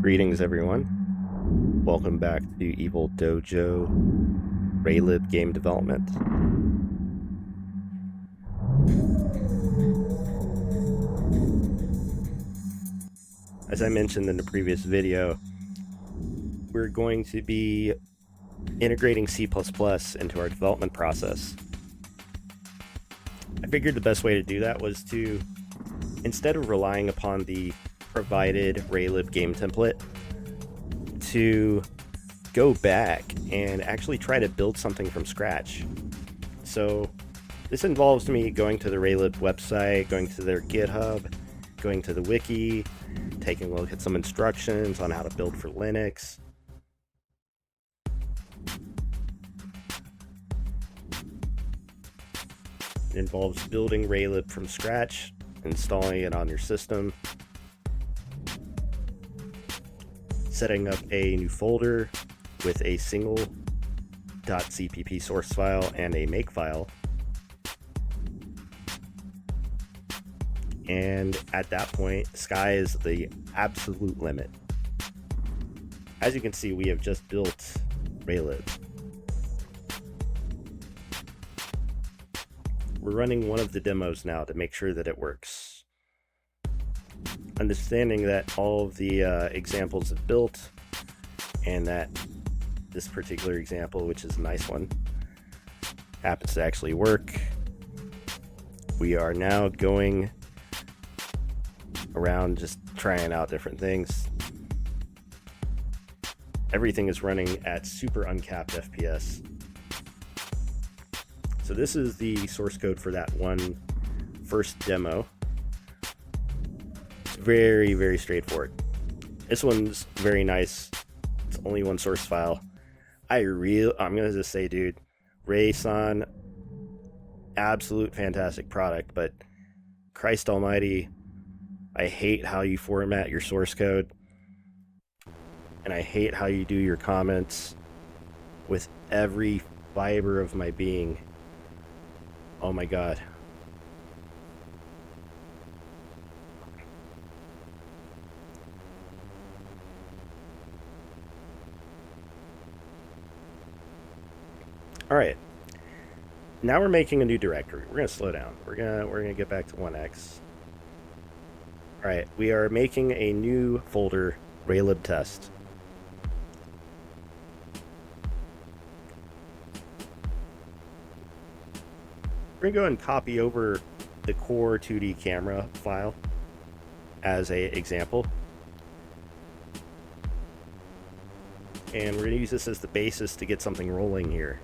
Greetings, everyone. Welcome back to Evil Dojo Raylib game development. As I mentioned in the previous video, we're going to be integrating C++ into our development process. I figured the best way to do that was to, instead of relying upon the provided raylib game template, to go back and actually try to build something from scratch. So this involves me going to the raylib website, going to their GitHub, going to the wiki, taking a look at some instructions on how to build for Linux. It involves building raylib from scratch, installing it on your system, setting up a new folder with a single .cpp source file and a makefile. And at that point, sky is the absolute limit. As you can see, we have just built raylib. We're running one of the demos now to make sure that it works. Understanding that all of the examples have built, and that this particular example, which is a nice one, happens to actually work. We are now going around just trying out different things. Everything is running at super uncapped FPS. So this is the source code for that one first demo. It's very, very straightforward. This one's very nice. It's only one source file. I'm gonna just say, dude, Ray-san, absolute fantastic product, but Christ almighty, I hate how you format your source code, and I hate how you do your comments with every fiber of my being. Oh my god. All right. Now we're making a new directory. We're gonna slow down. We're gonna get back to 1x. All right, we are making a new folder, raylib test. We're gonna go and copy over the core 2D camera file as a example. And we're gonna use this as the basis to get something rolling here.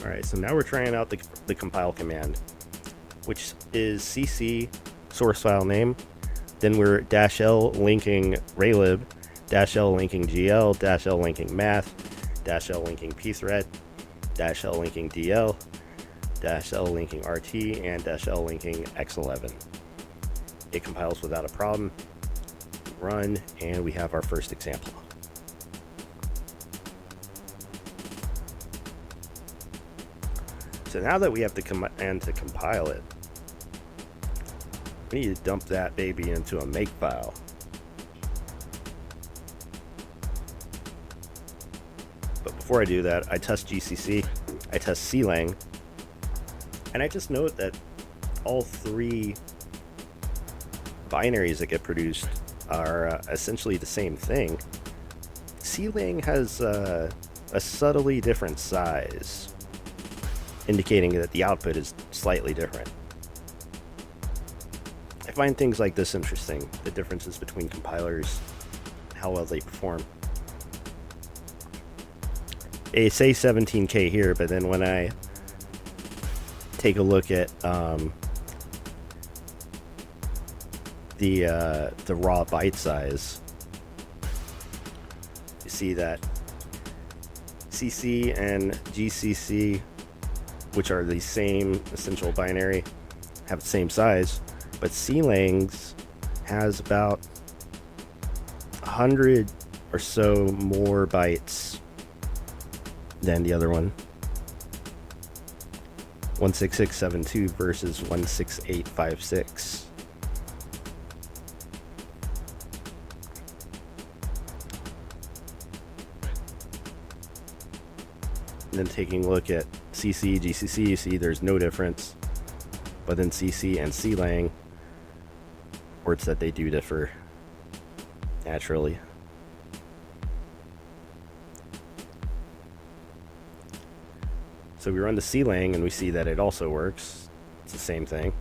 Alright, so now we're trying out the compile command, which is cc source file name, then we're -l linking raylib, -l linking gl, -l linking math, -l linking pthread, -l linking dl, -l linking rt, and -l linking x11. It compiles without a problem. Run, and we have our first example. So now that we have the command to compile it, we need to dump that baby into a makefile. But before I do that, I test GCC, I test clang, and I just note that all three binaries that get produced are essentially the same thing. Clang has a subtly different size, indicating that the output is slightly different. I find things like this interesting, the differences between compilers, how well they perform. They say 17K here, but then when I take a look at the raw byte size, you see that CC and GCC, which are the same essential binary, have the same size, but clangs has about 100 or so more bytes than the other one. 16672 versus 16856. And then taking a look at CC, GCC, you see there's no difference. But then CC and CLang, ports that they do differ naturally. So we run the CLang and we see that it also works. It's the same thing.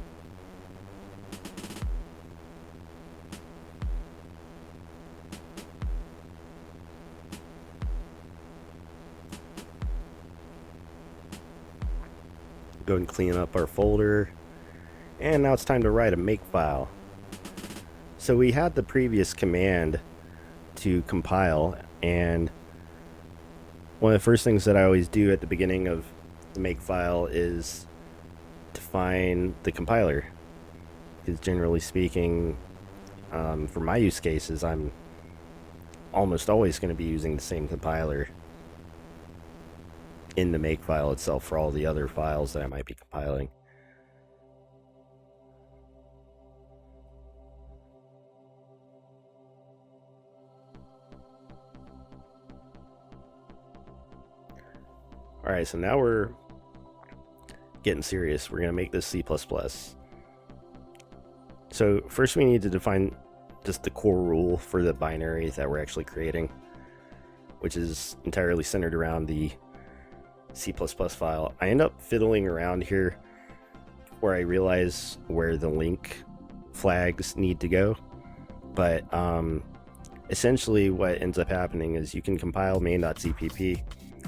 Go and clean up our folder. And now it's time to write a makefile. So we had the previous command to compile, and one of the first things that I always do at the beginning of the makefile is define the compiler. Because generally speaking, for my use cases, I'm almost always going to be using the same compiler in the makefile itself for all the other files that I might be compiling. Alright, so now we're getting serious. We're going to make this C++. So first we need to define just the core rule for the binary that we're actually creating, which is entirely centered around the C++ file. I end up fiddling around here where I realize where the link flags need to go, but essentially what ends up happening is you can compile main.cpp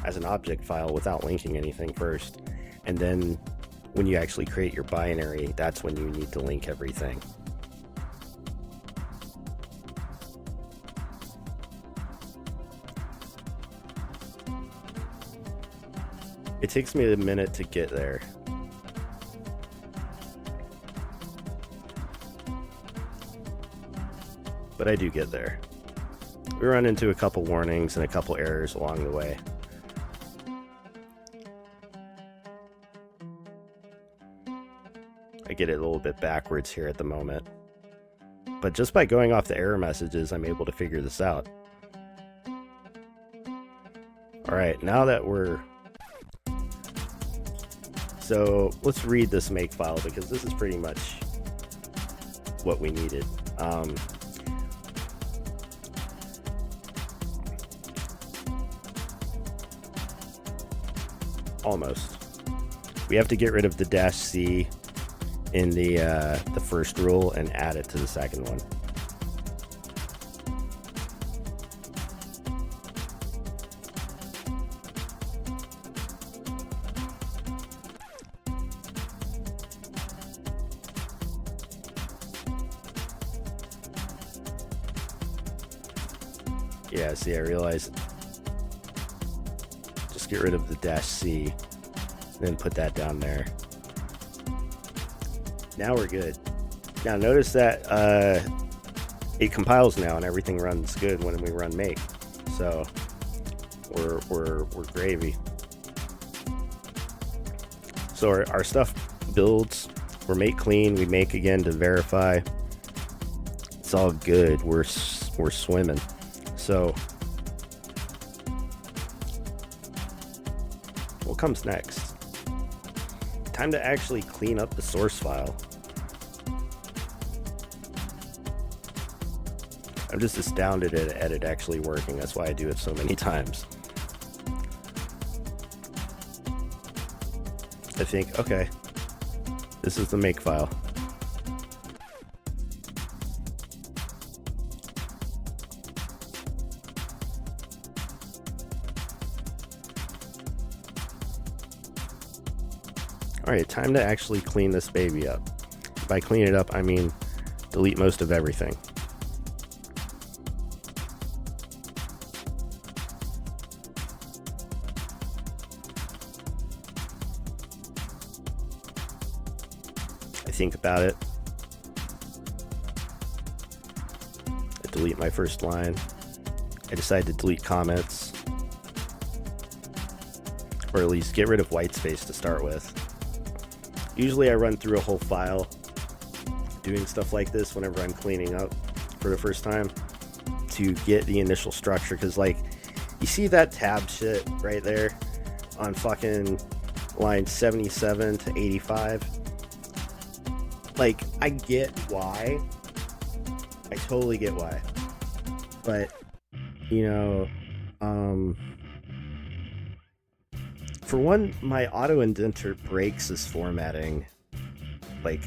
as an object file without linking anything first, and then when you actually create your binary, that's when you need to link everything. It takes me a minute to get there. But I do get there. We run into a couple warnings and a couple errors along the way. I get it a little bit backwards here at the moment. But just by going off the error messages, I'm able to figure this out. Alright, now that we're... So let's read this makefile because this is pretty much what we needed. Almost. We have to get rid of the -c in the first rule and add it to the second one. Yeah, see, I realized. Just get rid of the -c, then put that down there. Now we're good. Now notice that it compiles now and everything runs good when we run make. So we're gravy. So our stuff builds. We're make clean. We make again to verify. It's all good. We're swimming. So what comes next? Time to actually clean up the source file. I'm just astounded at it actually working. That's why I do it so many times. I think, okay, this is the makefile. Alright, time to actually clean this baby up. By clean it up, I mean delete most of everything. I think about it. delete my first line. I decided to delete comments, or at least get rid of white space to start with. Usually I run through a whole file doing stuff like this whenever I'm cleaning up for the first time to get the initial structure, because like you see that tab shit right there on fucking line 77 to 85. Like, I get why. I totally get why. But, you know, for one, my auto indenter breaks this formatting, like,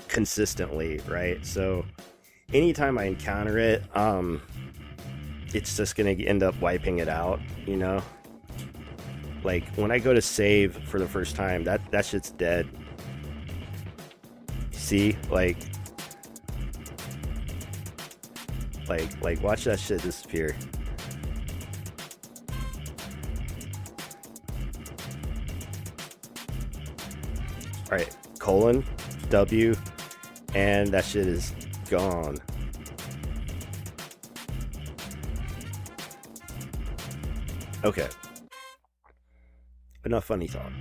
consistently, right? So, anytime I encounter it, it's just gonna end up wiping it out, you know? Like, when I go to save for the first time, that shit's dead. See? Like, watch that shit disappear. Alright, colon, W, and that shit is gone. Okay. Enough funny talk.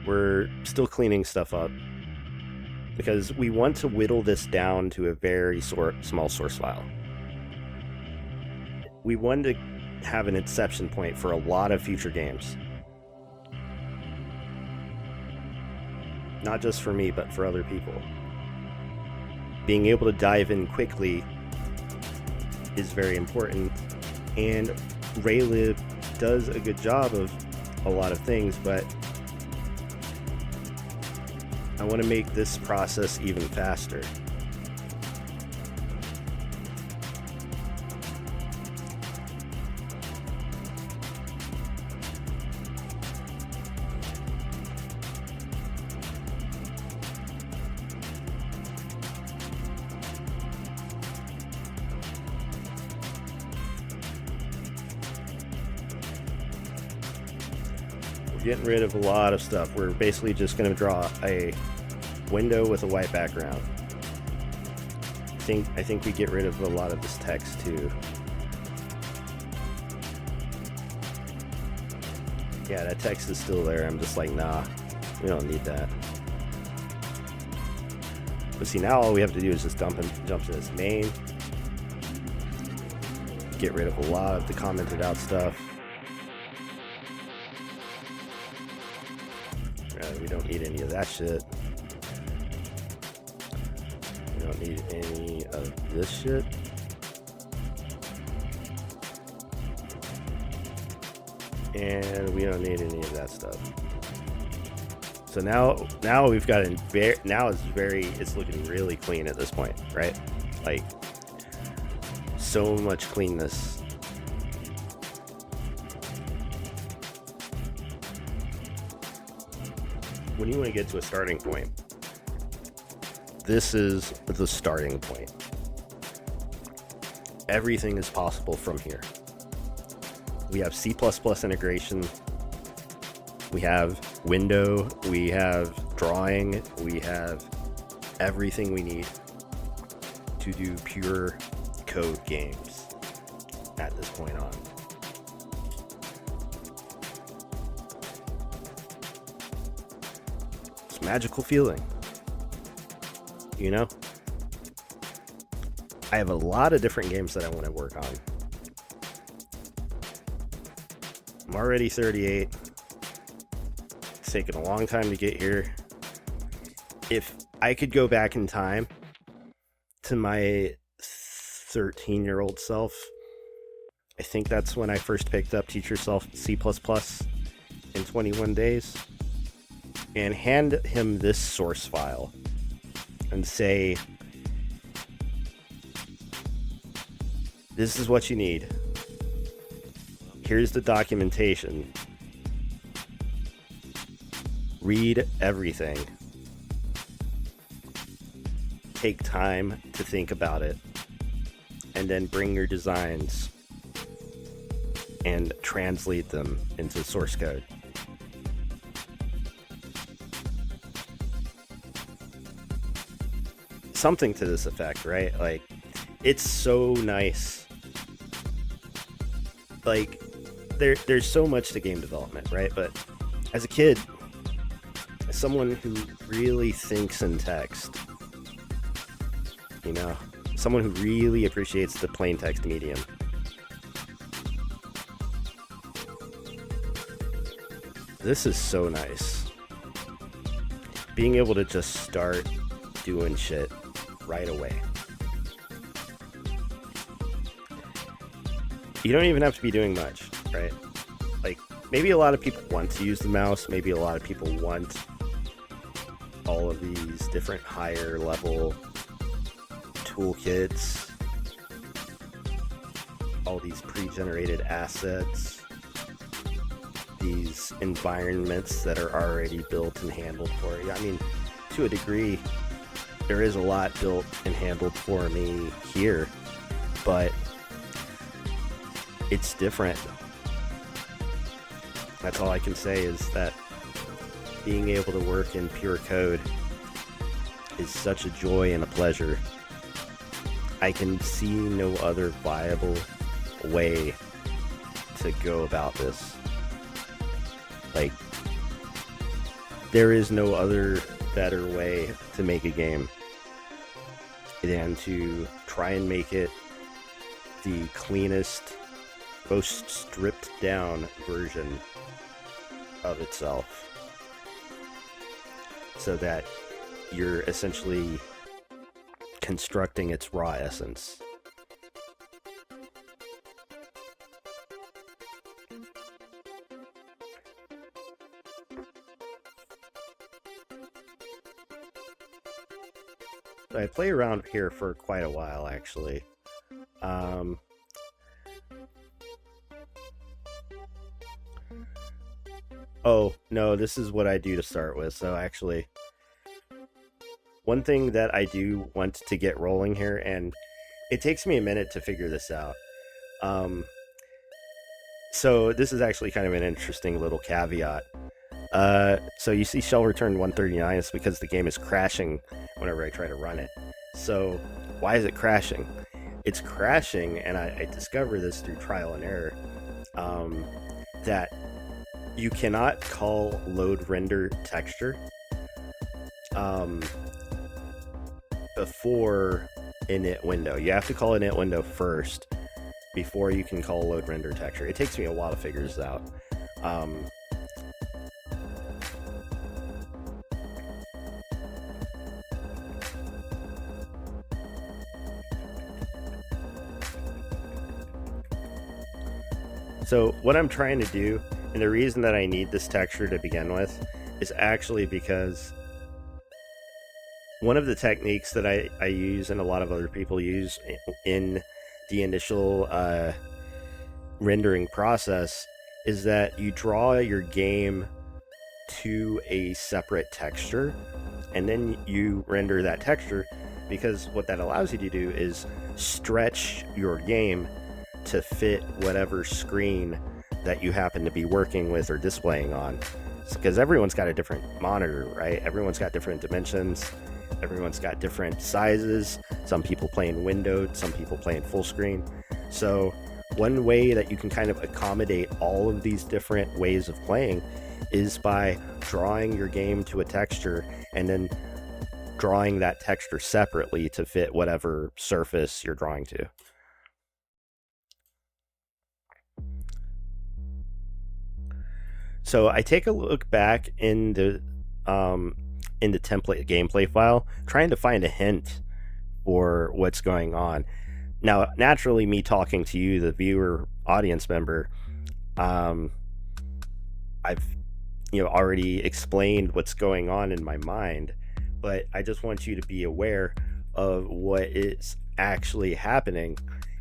We're still cleaning stuff up because we want to whittle this down to a very small source file. We want to have an inception point for a lot of future games. Not just for me, but for other people. Being able to dive in quickly is very important, and raylib does a good job of a lot of things, but I want to make this process even faster. Getting rid of a lot of stuff. We're basically just going to draw a window with a white background. I think we get rid of a lot of this text too. Yeah, that text is still there. I'm just like, nah, we don't need that. But see, now all we have to do is just jump to this main. Get rid of a lot of the commented out stuff. We don't need any of that shit. We don't need any of this shit. And we don't need any of that stuff. So now we've got it's looking really clean at this point, right? Like, so much cleanness. When you want to get to a starting point, this is the starting point. Everything is possible from here. We have C++ integration, we have window, we have drawing, we have everything we need to do pure code games at this point on. Magical feeling, you know? I have a lot of different games that I want to work on. I'm already 38. It's taken a long time to get here. If I could go back in time to my 13-year-old self, I think that's when I first picked up Teach Yourself C++ in 21 days. And hand him this source file and say, this is what you need. Here's the documentation. Read everything. Take time to think about it. And then bring your designs and translate them into source code. Something to this effect, right? Like, it's so nice. Like, there's so much to game development, right? But as a kid, as someone who really thinks in text, you know, someone who really appreciates the plain text medium, this is so nice. Being able to just start doing shit right away. You don't even have to be doing much, right? Like, maybe a lot of people want to use the mouse. Maybe a lot of people want all of these different higher level toolkits, all these pre-generated assets, these environments that are already built and handled for you. I mean, to a degree, there is a lot built and handled for me here, but it's different. That's all I can say, is that being able to work in pure code is such a joy and a pleasure. I can see no other viable way to go about this. Like, there is no other better way to make a game than to try and make it the cleanest, most stripped down version of itself, so that you're essentially constructing its raw essence. So I play around here for quite a while, actually. Oh, no, this is what I do to start with. So actually, one thing that I do want to get rolling here, and it takes me a minute to figure this out. So this is actually kind of an interesting little caveat. So you see shell return 139 is because the game is crashing whenever I try to run it. So why is it crashing? It's crashing, and I discover this through trial and error, that you cannot call load render texture before init window. You have to call init window first before you can call load render texture. It takes me a while to figure this out. So what I'm trying to do, and the reason that I need this texture to begin with, is actually because one of the techniques that I use, and a lot of other people use in the initial rendering process, is that you draw your game to a separate texture, and then you render that texture, because what that allows you to do is stretch your game to fit whatever screen that you happen to be working with or displaying on. Because everyone's got a different monitor, right? Everyone's got different dimensions. Everyone's got different sizes. Some people play in windowed, some people play in full screen. So one way that you can kind of accommodate all of these different ways of playing is by drawing your game to a texture and then drawing that texture separately to fit whatever surface you're drawing to. So I take a look back in the template gameplay file, trying to find a hint for what's going on. Now, naturally, me talking to you, the viewer, audience member, I've already explained what's going on in my mind, but I just want you to be aware of what is actually happening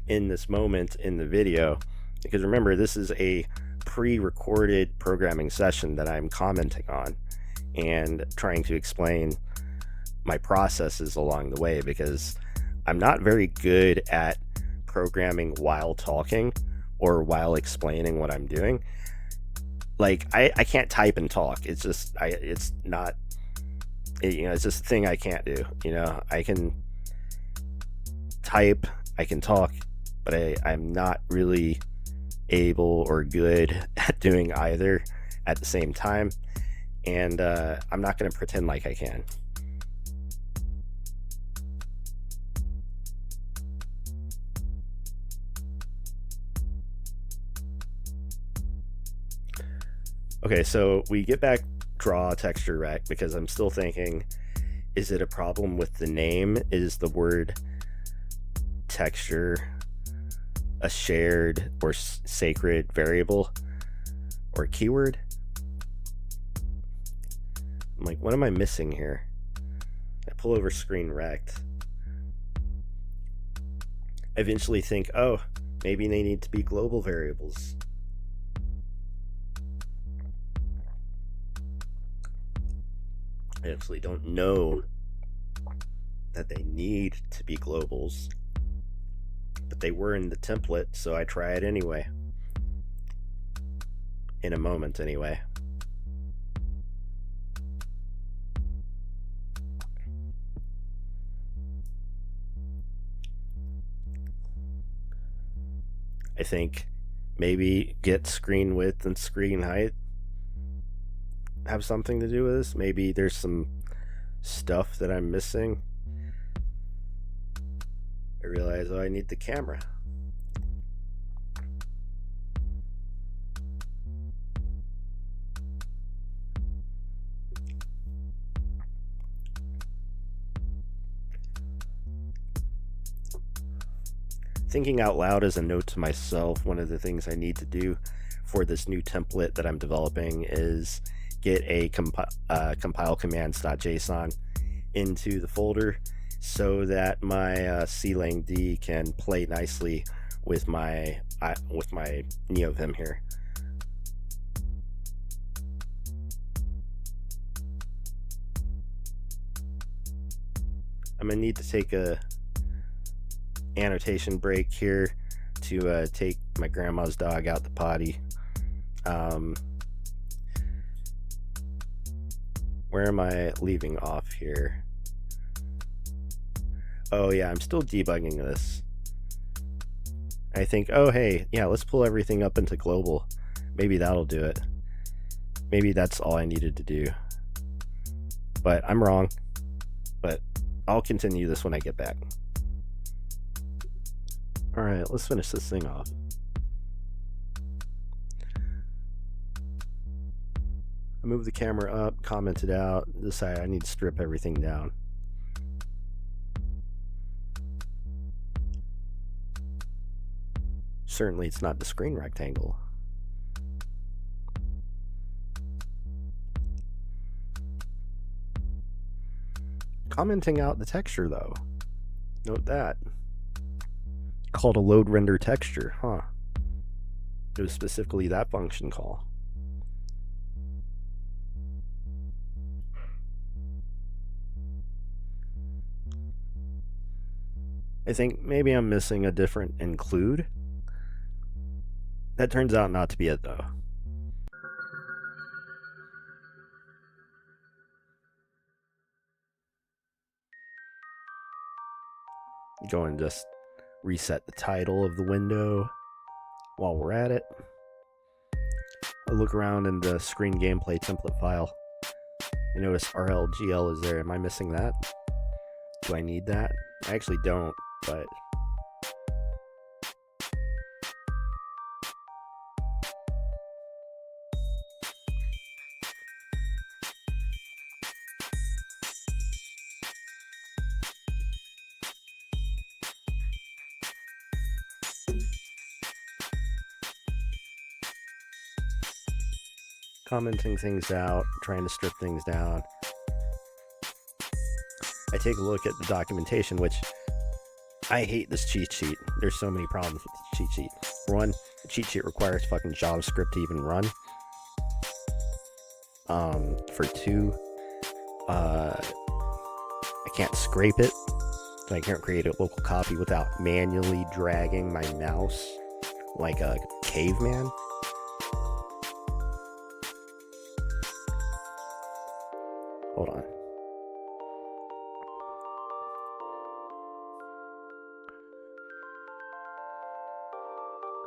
in this moment in the video, because remember, this is a pre-recorded programming session that I'm commenting on and trying to explain my processes along the way, because I'm not very good at programming while talking or while explaining what I'm doing. Like, I can't type and talk. It's just it's just a thing I can't do. I can type, I can talk, but I'm not really able or good at doing either at the same time, and I'm not going to pretend like I can. Okay, so we get back draw texture rect because I'm still thinking, is it a problem with the name? Is the word texture a shared or sacred variable or keyword? I'm like, what am I missing here? I pull over screen rect. I eventually think, oh, maybe they need to be global variables. I actually don't know that they need to be globals, but they were in the template, so I try it anyway. In a moment, anyway. I think maybe get screen width and screen height have something to do with this. Maybe there's some stuff that I'm missing. I realize, oh, I need the camera. Thinking out loud as a note to myself, one of the things I need to do for this new template that I'm developing is get a compile commands.json into the folder so that my clang can play nicely with my NeoVim here. I'm gonna need to take a annotation break here to take my grandma's dog out the potty. Where am I leaving off here? Oh yeah, I'm still debugging this. I think, oh hey, yeah, let's pull everything up into global. Maybe that'll do it. Maybe that's all I needed to do. But I'm wrong. But I'll continue this when I get back. Alright, let's finish this thing off. I moved the camera up, commented out, decided I need to strip everything down. Certainly it's not the screen rectangle. Commenting out the texture though. Note that. Called a load render texture, huh? It was specifically that function call. I think maybe I'm missing a different include. That turns out not to be it though. Go and just reset the title of the window while we're at it. I'll look around in the screen gameplay template file. I notice RLGL is there. Am I missing that? Do I need that? I actually don't, but commenting things out, trying to strip things down. I take a look at the documentation, which I hate this cheat sheet. There's so many problems with the cheat sheet. For one, the cheat sheet requires fucking JavaScript to even run. For two, I can't scrape it, so I can't create a local copy without manually dragging my mouse like a caveman. Hold on.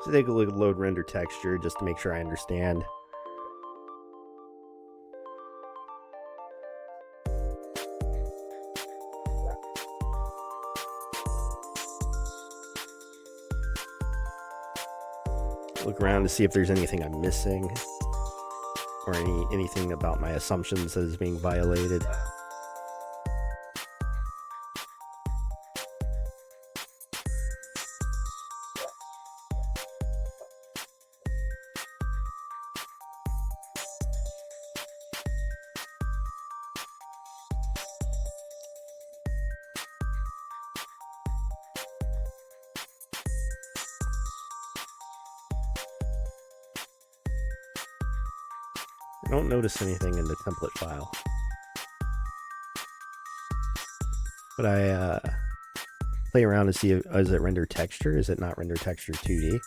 So take a look at load render texture just to make sure I understand. Look around to see if there's anything I'm missing or anything about my assumptions that is being violated. I don't notice anything in the template file, but I play around to see if, is it render texture? Is it not render texture 2D?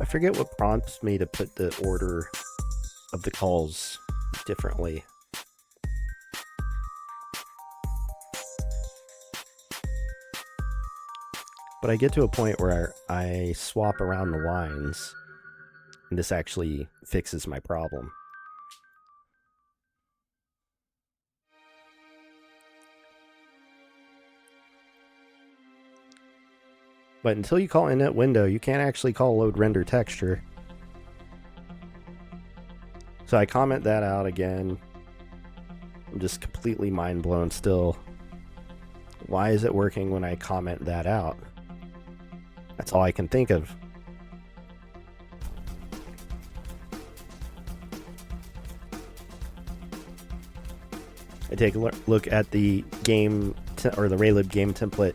I forget what prompts me to put the order of the calls differently. But I get to a point where I swap around the lines, and this actually fixes my problem. But until you call init window, you can't actually call load render texture. So I comment that out again. I'm just completely mind blown still. Why is it working when I comment that out? That's all I can think of. I take a look at the game or the raylib game template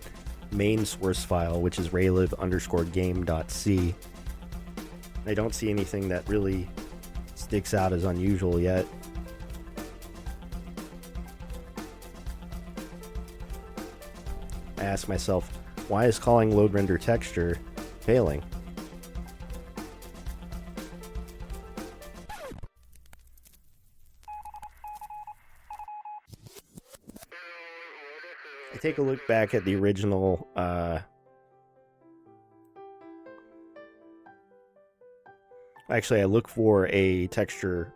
main source file, which is raylib_game.c. I don't see anything that really sticks out as unusual yet. I ask myself, why is calling load render texture failing? I take a look back at the original actually I look for a texture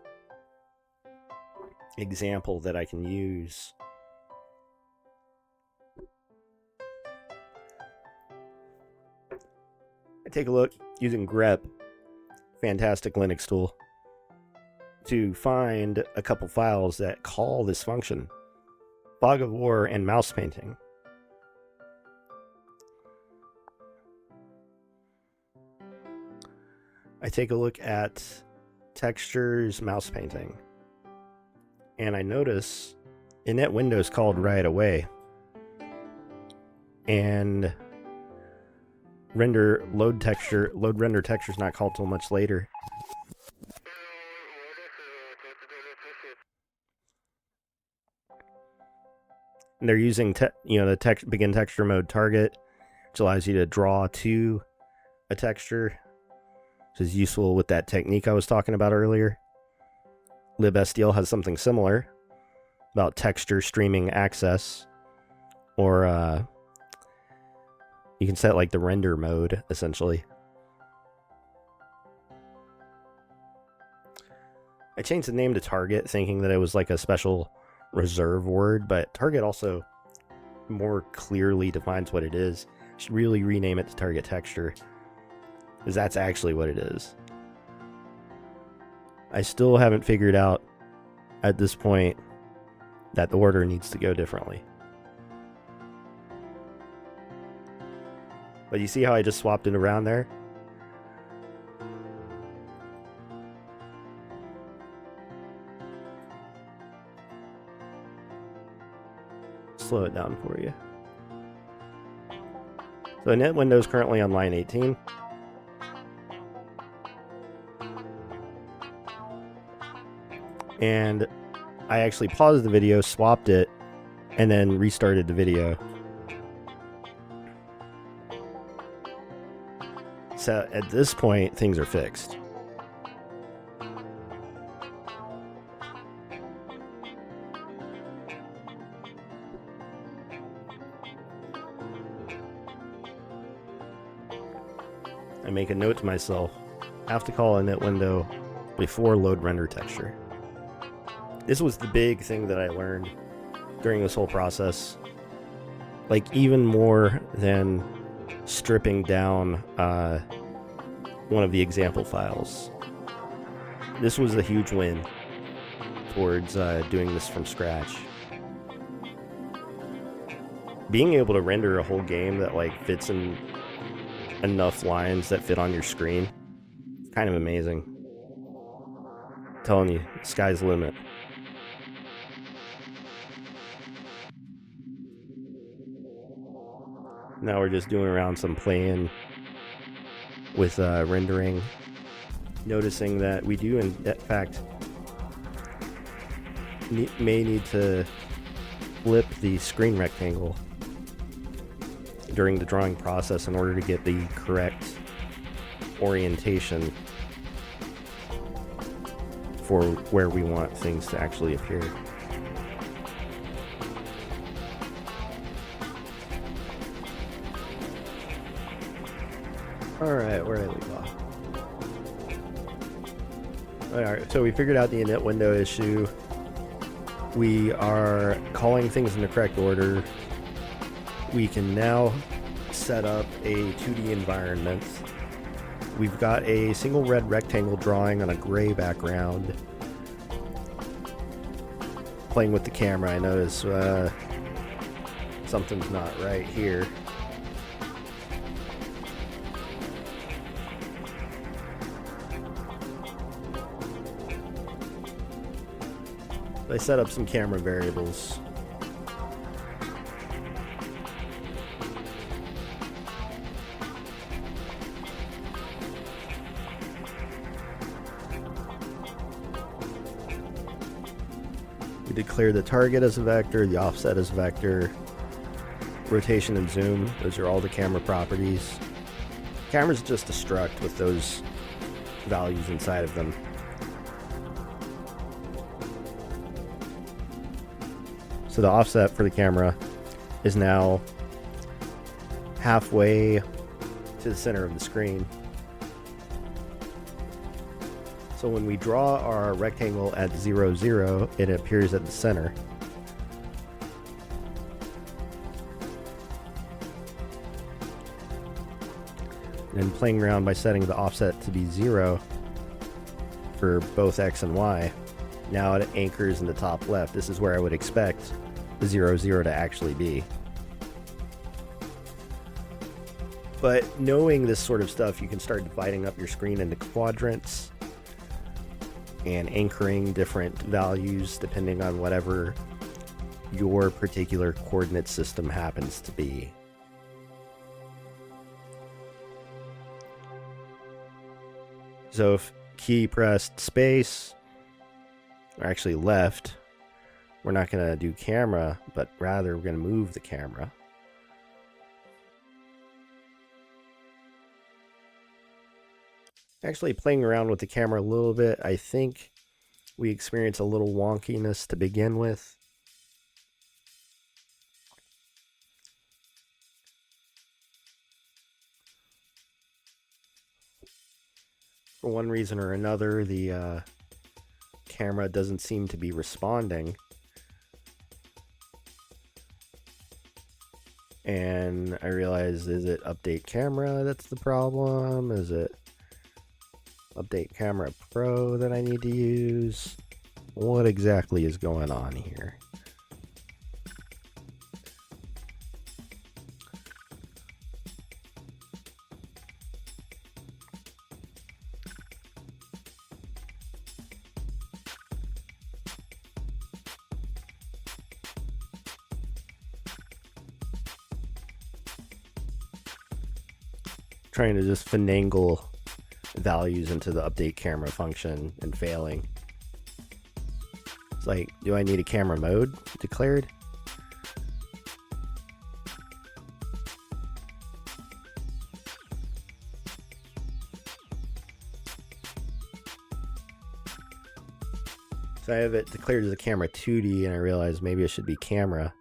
example that I can use. I take a look using grep, fantastic Linux tool, to find a couple files that call this function. Fog of War and mouse painting. I take a look at textures, mouse painting, and I notice init window is called right away, and load render texture is not called till much later. And they're using the begin texture mode target, which allows you to draw to a texture, which is useful with that technique I was talking about earlier. libstl has something similar about texture streaming access, or you can set like the render mode essentially. I changed the name to target thinking that it was like a special reserve word, but target also more clearly defines what it is. You should really rename it to target texture, because that's actually what it is. I still haven't figured out at this point that the order needs to go differently. But you see how I just swapped it around there? Slow it down for you. So init window is currently on line 18. And I actually paused the video, swapped it, and then restarted the video. So at this point, things are fixed. I make a note to myself, I have to call a init window before load render texture. This was the big thing that I learned during this whole process. Like, even more than stripping down one of the example files. This was a huge win towards doing this from scratch. Being able to render a whole game that like fits in enough lines that fit on your screen, it's kind of amazing. I'm telling you, sky's the limit. Now we're just doing around some playing with rendering, noticing that we do in fact may need to flip the screen rectangle during the drawing process in order to get the correct orientation for where we want things to actually appear. Alright, where did I leave off? Alright, so we figured out the init window issue. We are calling things in the correct order. We can now set up a 2D environment. We've got a single red rectangle drawing on a gray background. Playing with the camera, I notice something's not right here. I set up some camera variables. We declare the target as a vector, the offset as a vector, rotation and zoom, those are all the camera properties. Camera's just a struct with those values inside of them. So the offset for the camera is now halfway to the center of the screen. So when we draw our rectangle at 0, 0, it appears at the center. And playing around by setting the offset to be 0 for both X and Y, now it anchors in the top left. This is where I would expect the 0, 0 to actually be. But knowing this sort of stuff, you can start dividing up your screen into quadrants and anchoring different values depending on whatever your particular coordinate system happens to be. So if key pressed space, or actually left, we're not going to do camera, but rather we're going to move the camera. Actually playing around with the camera a little bit, I think we experience a little wonkiness to begin with. For one reason or another, the camera doesn't seem to be responding. And I realized, is it update camera that's the problem? Is it update camera pro that I need to use? What exactly is going on here? Trying to just finagle values into the update camera function and failing. It's like, do I need a camera mode declared? So I have it declared as a camera 2D, and I realized maybe it should be camera.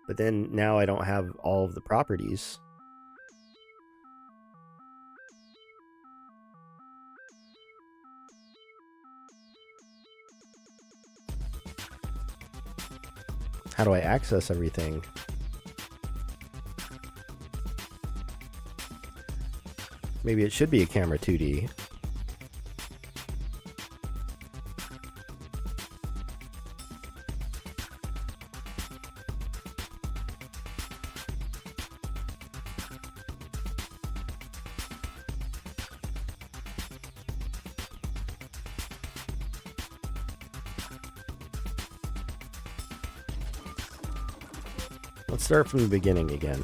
But then now I don't have all of the properties. How do I access everything? Maybe it should be a camera 2D. Let's start from the beginning again.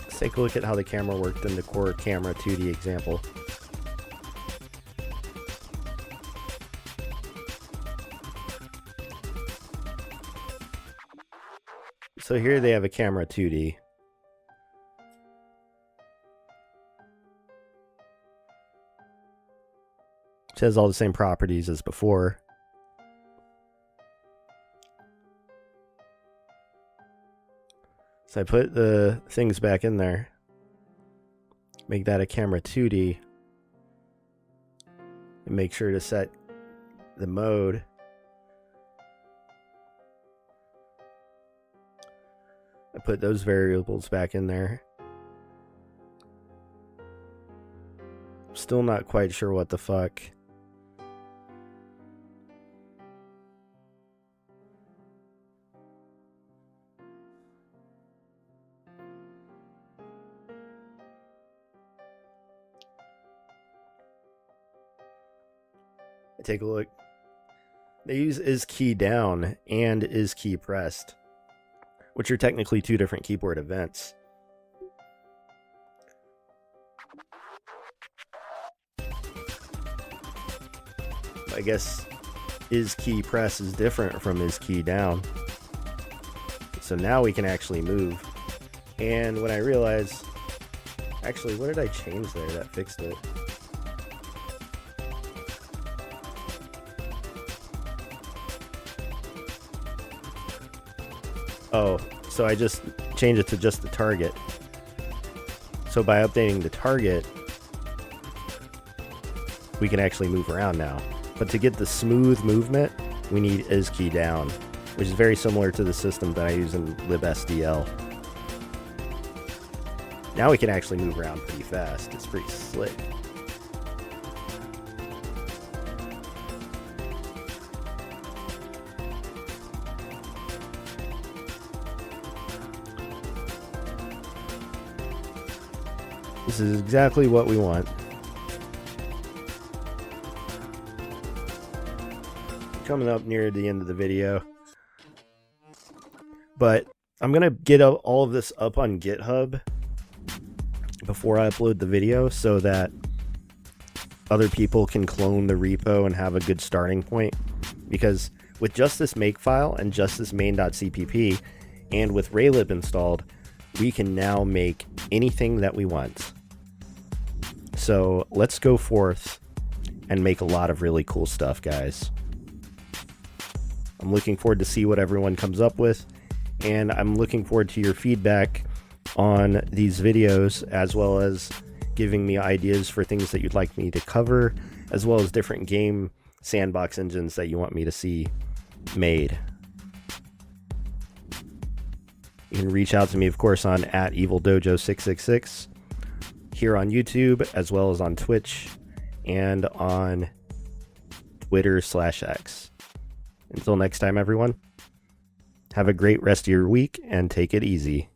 Let's take a look at how the camera worked in the core camera 2D example. So here they have a camera 2D. It has all the same properties as before. So I put the things back in there. Make that a camera 2D. And make sure to set the mode. I put those variables back in there. Still not quite sure what the fuck. Take a look. They use is key down and is key pressed, which are technically two different keyboard events. I guess is key press is different from is key down. So now we can actually move. And when I realized, actually, what did I change there that fixed it? Oh, so I just changed it to just the target. So by updating the target, we can actually move around now. But to get the smooth movement, we need is key down, which is very similar to the system that I use in libSDL. Now we can actually move around pretty fast. It's pretty slick. This is exactly what we want. Coming up near the end of the video. But I'm going to get all of this up on GitHub before I upload the video so that other people can clone the repo and have a good starting point. Because with just this makefile and just this main.cpp and with raylib installed, we can now make anything that we want. So let's go forth and make a lot of really cool stuff, guys. I'm looking forward to see what everyone comes up with, and I'm looking forward to your feedback on these videos, as well as giving me ideas for things that you'd like me to cover, as well as different game sandbox engines that you want me to see made. You can reach out to me, of course, on @EvilDojo666 here on YouTube, as well as on Twitch and on Twitter/X. Until next time, everyone, have a great rest of your week and take it easy.